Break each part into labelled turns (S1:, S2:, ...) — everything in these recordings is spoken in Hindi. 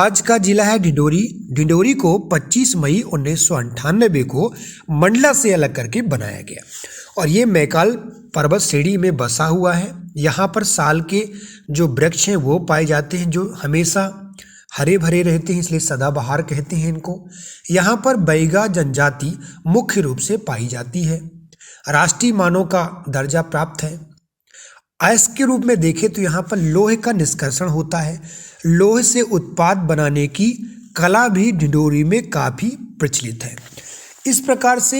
S1: आज का जिला है ढिंडोरी। ढिंडोरी को 25 मई 1998 को मंडला से अलग करके बनाया गया और ये मैकाल पर्वत श्रेणी में बसा हुआ है। यहाँ पर साल के जो वृक्ष हैं वो पाए जाते हैं जो हमेशा हरे भरे रहते हैं, इसलिए सदाबहार कहते हैं इनको। यहाँ पर बैगा जनजाति मुख्य रूप से पाई जाती है। राष्ट्रीय मानव का दर्जा प्राप्त है। अयस्क के रूप में देखें तो यहाँ पर लोहे का निष्कर्षण होता है। लोहे से उत्पाद बनाने की कला भी ढिंडोरी में काफ़ी प्रचलित है। इस प्रकार से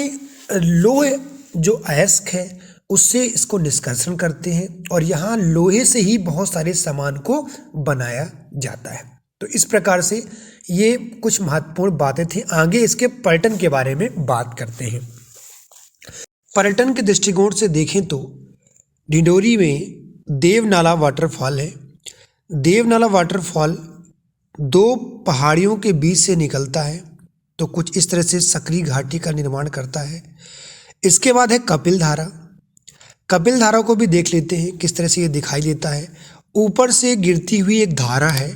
S1: लोहे जो अयस्क है उससे इसको निष्कर्षण करते हैं और यहाँ लोहे से ही बहुत सारे सामान को बनाया जाता है। तो इस प्रकार से ये कुछ महत्वपूर्ण बातें थी। आगे इसके पर्यटन के बारे में बात करते हैं। पर्यटन के दृष्टिकोण से देखें तो ढिंडोरी में देवनाला वाटरफॉल है। देवनाला वाटरफॉल दो पहाड़ियों के बीच से निकलता है, तो कुछ इस तरह से सकरी घाटी का निर्माण करता है। इसके बाद है कपिल धारा। कपिल धारा को भी देख लेते हैं किस तरह से ये दिखाई देता है। ऊपर से गिरती हुई एक धारा है,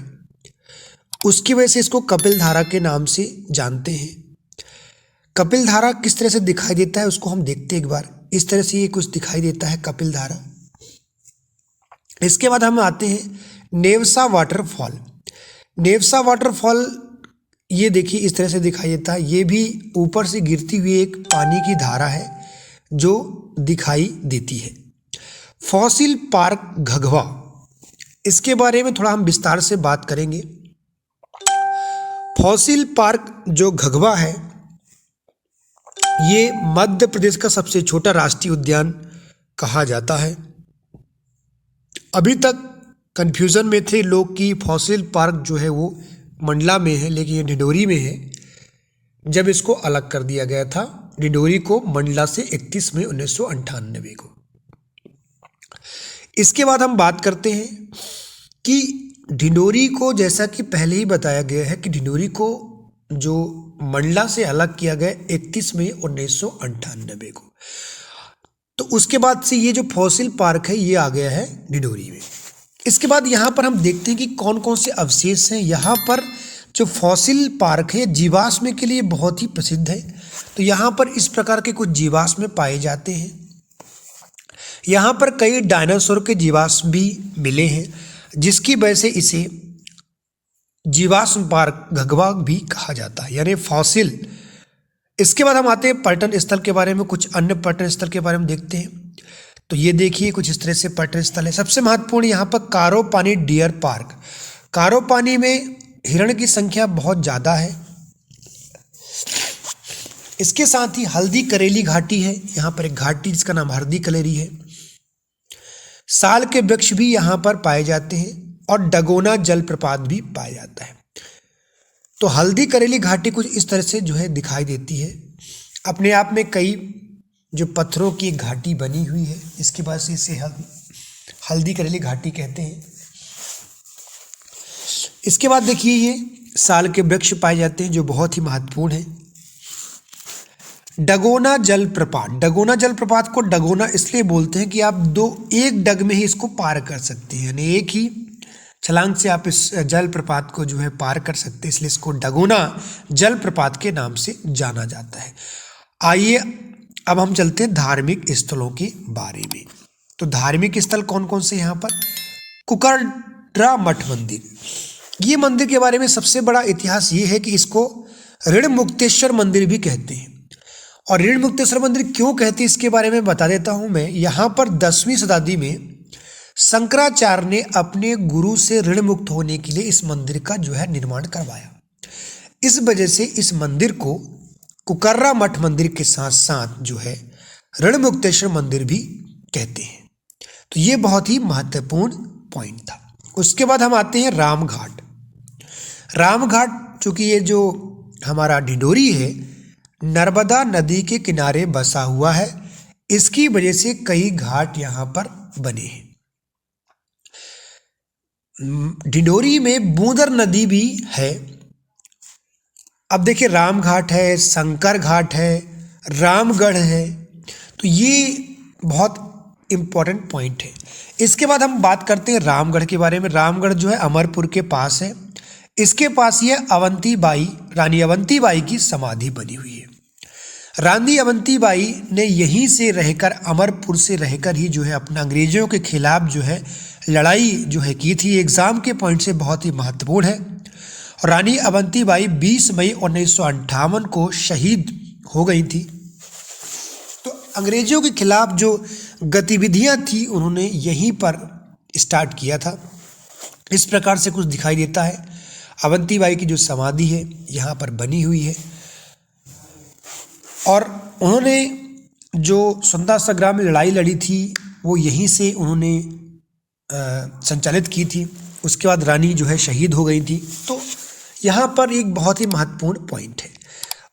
S1: उसकी वजह से इसको कपिल धारा के नाम से जानते हैं। कपिल धारा किस तरह से दिखाई देता है उसको हम देखते हैं एक बार। इस तरह से ये कुछ दिखाई देता है कपिल धारा। इसके बाद हम आते हैं नेवसा वाटरफॉल। नेवसा वाटरफॉल ये देखिए इस तरह से दिखाई देता है। ये भी ऊपर से गिरती हुई एक पानी की धारा है जो दिखाई देती है। फॉसिल पार्क घघवा, इसके बारे में थोड़ा हम विस्तार से बात करेंगे। फॉसिल पार्क जो घघवा है ये मध्य प्रदेश का सबसे छोटा राष्ट्रीय उद्यान कहा जाता है। अभी तक कंफ्यूजन में थे लोग कि फॉसिल पार्क जो है वो मंडला में है, लेकिन ये ढिंडोरी में है। जब इसको अलग कर दिया गया था ढिंडोरी को मंडला से 31 मई 1998 को। इसके बाद हम बात करते हैं कि ढिंडोरी को, जैसा कि पहले ही बताया गया है कि ढिंडोरी को जो मंडला से अलग किया गया 31 मई 1998 को, तो उसके बाद से ये जो फॉसिल पार्क है ये आ गया है ढिंडोरी में। इसके बाद यहाँ पर हम देखते हैं कि कौन कौन से अवशेष हैं। यहाँ पर जो फॉसिल पार्क है जीवाश्म के लिए बहुत ही प्रसिद्ध है। तो यहाँ पर इस प्रकार के कुछ जीवाश्म पाए जाते हैं। यहाँ पर कई डायनासोर के जीवाश्म भी मिले हैं, जिसकी वजह से इसे जीवाश्म पार्क घघवा भी कहा जाता है, यानी फॉसिल। इसके बाद हम आते हैं पर्यटन स्थल के बारे में। कुछ अन्य पर्यटन स्थल के बारे में देखते हैं। तो ये देखिए कुछ इस तरह से पर्यटन स्थल है। सबसे महत्वपूर्ण यहाँ पर कारोपानी डियर पार्क। कारोपानी में हिरण की संख्या बहुत ज़्यादा है। इसके साथ ही हल्दी करेली घाटी है। यहाँ पर एक घाटी जिसका नाम हल्दी कलेरी है। साल के वृक्ष भी यहाँ पर पाए जाते हैं और डगोना जलप्रपात भी पाया जाता है। तो हल्दी करेली घाटी कुछ इस तरह से जो है दिखाई देती है। अपने आप में कई जो पत्थरों की एक घाटी बनी हुई है, इसके बाद से इसे हल्दी करेली घाटी कहते हैं। इसके बाद देखिए ये साल के वृक्ष पाए जाते हैं जो बहुत ही महत्वपूर्ण है। डगोना जलप्रपात। डगोना जलप्रपात को डगोना इसलिए बोलते हैं कि आप एक डग में ही इसको पार कर सकते हैं, यानी एक ही छलांग से आप इस जलप्रपात को जो है पार कर सकते हैं, इसलिए इसको डगोना जलप्रपात के नाम से जाना जाता है। आइए अब हम चलते हैं धार्मिक स्थलों के बारे में। तो धार्मिक स्थल कौन कौन से यहाँ पर? कुकरड्रा मठ मंदिर। ये मंदिर के बारे में सबसे बड़ा इतिहास ये है कि इसको ऋणमुक्तेश्वर मंदिर भी कहते हैं। और ऋणमुक्तेश्वर मंदिर क्यों कहते हैं इसके बारे में बता देता हूँ मैं। यहाँ पर 10वीं शताब्दी में शंकराचार्य ने अपने गुरु से ऋण मुक्त होने के लिए इस मंदिर का जो है निर्माण करवाया। इस वजह से इस मंदिर को कुकर्रा मठ मंदिर के साथ साथ जो है ऋणमुक्तेश्वर मंदिर भी कहते हैं। तो ये बहुत ही महत्वपूर्ण पॉइंट था। उसके बाद हम आते हैं रामघाट। रामघाट चूँकि ये जो हमारा ढिंडोरी है नर्मदा नदी के किनारे बसा हुआ है, इसकी वजह से कई घाट यहाँ पर बने हैं। ढिंडोरी में बूंदर नदी भी है। अब देखिए रामघाट है, शंकर घाट है, रामगढ़ है, तो ये बहुत इम्पोर्टेंट पॉइंट है। इसके बाद हम बात करते हैं रामगढ़ के बारे में। रामगढ़ जो है अमरपुर के पास है। इसके पास ये अवंतीबाई, रानी अवंतीबाई की समाधि बनी हुई है। रानी अवंतीबाई ने यहीं से रहकर, अमरपुर से रहकर ही जो है अपना अंग्रेजों के खिलाफ जो है लड़ाई जो है की थी। एग्जाम के पॉइंट से बहुत ही महत्वपूर्ण है। रानी अवंतीबाई 20 मई 1958 को शहीद हो गई थी। तो अंग्रेजों के खिलाफ जो गतिविधियां थी उन्होंने यहीं पर स्टार्ट किया था। इस प्रकार से कुछ दिखाई देता है। अवंतीबाई की जो समाधि है यहाँ पर बनी हुई है और उन्होंने जो स्वतंत्रता संग्राम में लड़ाई लड़ी थी वो यहीं से उन्होंने संचालित की थी। उसके बाद रानी जो है शहीद हो गई थी। तो यहाँ पर एक बहुत ही महत्वपूर्ण पॉइंट है।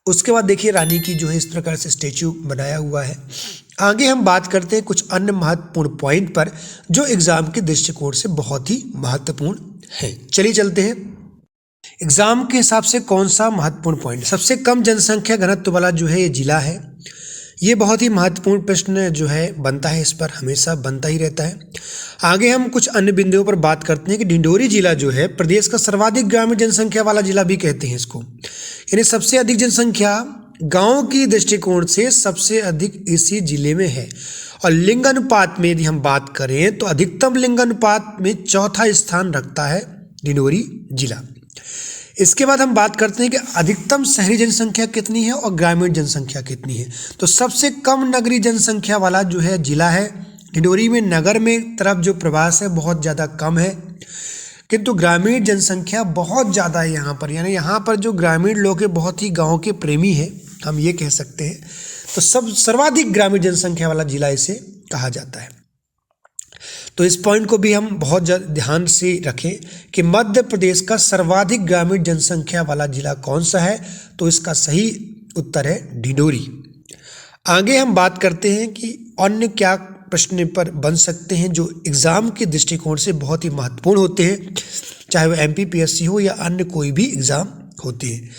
S1: उसके बाद देखिए रानी की जो है इस प्रकार से स्टेचू बनाया हुआ है। आगे हम बात करते हैं कुछ अन्य महत्वपूर्ण पॉइंट पर जो एग्जाम के दृष्टिकोण से बहुत ही महत्वपूर्ण है। चलिए चलते हैं। एग्जाम के हिसाब से कौन सा महत्वपूर्ण पॉइंट, सबसे कम जनसंख्या घनत्व वाला जो है ये जिला है। ये बहुत ही महत्वपूर्ण प्रश्न जो है बनता है, इस पर हमेशा बनता ही रहता है। आगे हम कुछ अन्य बिंदुओं पर बात करते हैं कि डिंडोरी जिला जो है प्रदेश का सर्वाधिक ग्रामीण जनसंख्या वाला जिला भी कहते हैं इसको, यानी सबसे अधिक जनसंख्या गांव की दृष्टिकोण से सबसे अधिक इसी जिले में है। और लिंग अनुपात में यदि हम बात करें तो अधिकतम लिंग अनुपात में चौथा स्थान रखता है डिंडोरी जिला। इसके बाद हम बात करते हैं कि अधिकतम शहरी जनसंख्या कितनी है और ग्रामीण जनसंख्या कितनी है। तो सबसे कम नगरीय जनसंख्या वाला जो है जिला है डिंडोरी में। नगर में तरफ जो प्रवास है बहुत ज़्यादा कम है, किंतु ग्रामीण जनसंख्या बहुत ज़्यादा है यहाँ पर। यानी यहाँ पर जो ग्रामीण लोग हैं बहुत ही गाँव के प्रेमी हैं, हम ये कह सकते हैं। तो सर्वाधिक ग्रामीण जनसंख्या वाला जिला इसे कहा जाता है। तो इस पॉइंट को भी हम बहुत ध्यान से रखें कि मध्य प्रदेश का सर्वाधिक ग्रामीण जनसंख्या वाला जिला कौन सा है। तो इसका सही उत्तर है डिंडोरी। आगे हम बात करते हैं कि अन्य क्या प्रश्न पर बन सकते हैं जो एग्ज़ाम के दृष्टिकोण से बहुत ही महत्वपूर्ण होते हैं, चाहे वो MPPSC हो या अन्य कोई भी एग्ज़ाम होते हैं।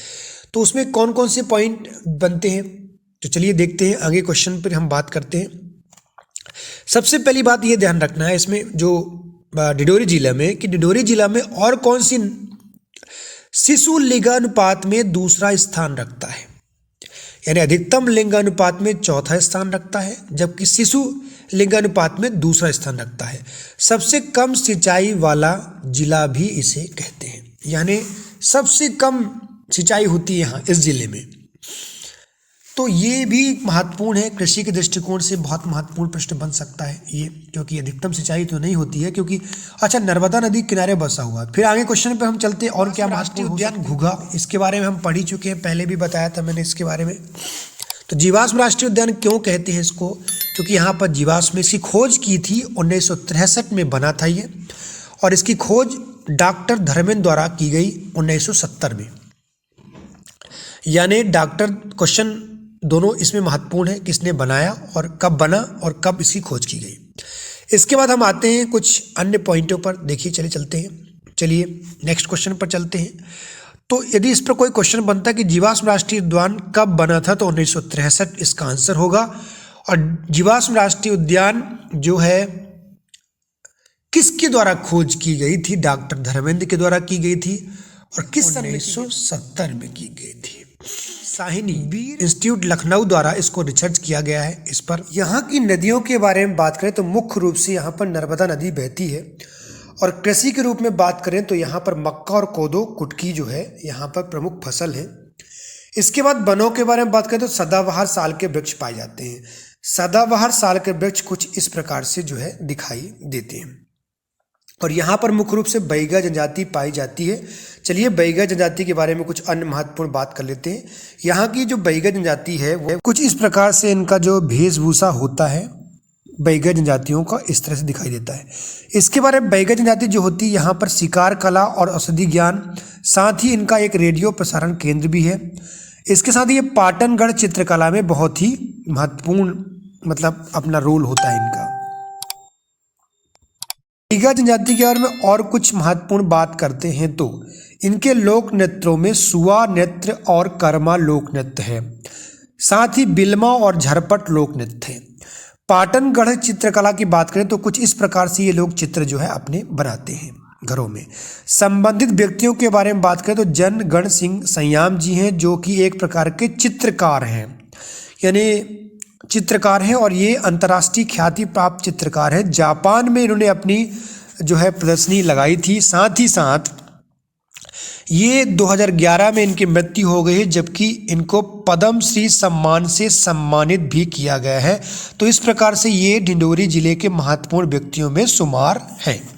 S1: तो उसमें कौन कौन से पॉइंट बनते हैं, तो चलिए देखते हैं। आगे क्वेश्चन पर हम बात करते हैं। सबसे पहली बात ये ध्यान रखना है इसमें जो डिंडोरी जिला में, कि डिंडोरी जिला में और कौन सी शिशु लिंगानुपात में दूसरा स्थान रखता है। यानी अधिकतम लिंगानुपात में चौथा स्थान रखता है, जबकि शिशु लिंगानुपात में दूसरा स्थान रखता है। सबसे कम सिंचाई वाला जिला भी इसे कहते हैं, यानी सबसे कम सिंचाई होती है यहाँ इस जिले में। तो ये भी महत्वपूर्ण है, कृषि के दृष्टिकोण से बहुत महत्वपूर्ण प्रश्न बन सकता है ये, क्योंकि अधिकतम सिंचाई तो नहीं होती है, क्योंकि अच्छा नर्मदा नदी किनारे बसा हुआ है। फिर आगे क्वेश्चन पे हम चलते हैं। और क्या राष्ट्रीय उद्यान घुघा, इसके बारे में हम पढ़ ही चुके हैं, पहले भी बताया था मैंने इसके बारे में। तो जीवाश्म राष्ट्रीय उद्यान क्यों कहते हैं इसको, क्योंकि यहाँ पर जीवाश्म, इसकी खोज की थी 1963 में बना था ये, और इसकी खोज डॉक्टर धर्मेंद्र द्वारा की गई 1970 में। यानी डॉक्टर, क्वेश्चन दोनों इसमें महत्वपूर्ण है, किसने बनाया और कब बना और कब इसकी खोज की गई। इसके बाद हम आते हैं कुछ अन्य पॉइंटों पर। देखिए चलते हैं। चलिए नेक्स्ट क्वेश्चन पर चलते हैं। तो यदि इस पर कोई क्वेश्चन बनता है कि जीवाश्म राष्ट्रीय उद्यान कब बना था, तो 1963 इसका आंसर होगा। और जीवाश्म राष्ट्रीय उद्यान जो है किसके द्वारा खोज की गई थी, डॉक्टर धर्मेंद्र के द्वारा की गई थी, और किस सन 1970 में की गई थी। साहिनी बीर इंस्टीट्यूट लखनऊ द्वारा इसको रिसर्च किया गया है इस पर। यहाँ की नदियों के बारे में बात करें तो मुख्य रूप से यहाँ पर नर्मदा नदी बहती है, और कृषि के रूप में बात करें तो यहाँ पर मक्का और कोदो, कुटकी जो है यहाँ पर प्रमुख फसल है। इसके बाद वनों के बारे में बात करें तो सदाबहार साल के वृक्ष पाए जाते हैं। सदाबहार साल के वृक्ष कुछ इस प्रकार से जो है दिखाई देते हैं, और यहाँ पर मुख्य रूप से बैगा जनजाति पाई जाती है। चलिए बैगा जनजाति के बारे में कुछ अन्य महत्वपूर्ण बात कर लेते हैं। यहाँ की जो बैगा जनजाति है वो कुछ इस प्रकार से, इनका जो वेशभूषा होता है बैगा जनजातियों का इस तरह से दिखाई देता है। इसके बारे में बैगा जनजाति जो होती है यहाँ पर शिकार कला और औषधि ज्ञान, साथ ही इनका एक रेडियो प्रसारण केंद्र भी है। इसके साथ ही ये पाटनगढ़ चित्रकला में बहुत ही महत्वपूर्ण मतलब अपना रोल होता है इनका। बैगा जनजाति के बारे में और कुछ महत्वपूर्ण बात करते हैं तो इनके लोक नृत्यों में सुआ नृत्य और कर्मा लोक नृत्य है, साथ ही बिल्मा और झरपट लोक नृत्य है। पाटनगढ़ चित्रकला की बात करें तो कुछ इस प्रकार से ये लोग चित्र जो है अपने बनाते हैं। घरों में। संबंधित व्यक्तियों के बारे में बात करें तो जन गण सिंह संयाम जी हैं, जो कि एक प्रकार के चित्रकार हैं, यानी चित्रकार हैं और ये अंतर्राष्ट्रीय ख्याति प्राप्त चित्रकार हैं। जापान में इन्होंने अपनी जो है प्रदर्शनी लगाई थी। साथ ही साथ ये 2011 में इनकी मृत्यु हो गई है, जबकि इनको पद्म श्री सम्मान से सम्मानित भी किया गया है। तो इस प्रकार से ये ढिंडोरी जिले के महत्वपूर्ण व्यक्तियों में शुमार हैं।